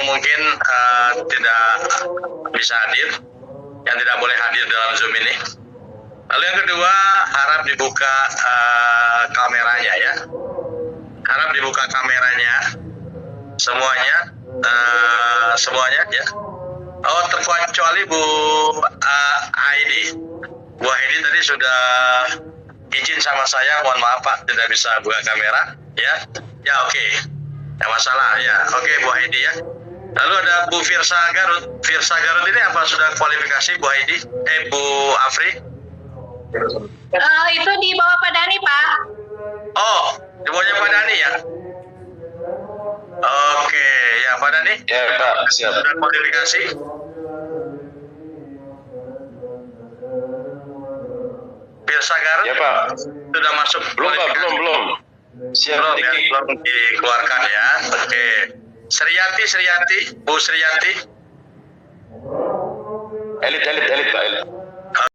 mungkin tidak bisa hadir, yang tidak boleh hadir dalam Zoom ini. Lalu yang kedua, harap dibuka kameranya ya. Harap dibuka kameranya semuanya ya. Oh, terkecuali Bu Heidi. Bu Heidi tadi sudah izin sama saya, mohon maaf Pak, tidak bisa buka kamera ya. Ya oke. Tidak masalah ya. Oke Bu Heidi ya. Lalu ada Bu Firsa Garut. Firsa Garut ini apa sudah kualifikasi Bu Heidi? Bu Afri? Itu di bawah Pak Dhani, Pak. Oh, di bawahnya Pak Dhani ya? Oke, ya Pak Dhani? Ya Pak, siap. Sudah kualifikasi? Firsa Garut? Ya Pak. Sudah masuk Belum Pak, kualifikasi? belum. Siap, Belum ya, Diki. belum dikeluarkan ya. Oke. Sriyanti, Bu Sriyanti. Elit Pak, elit.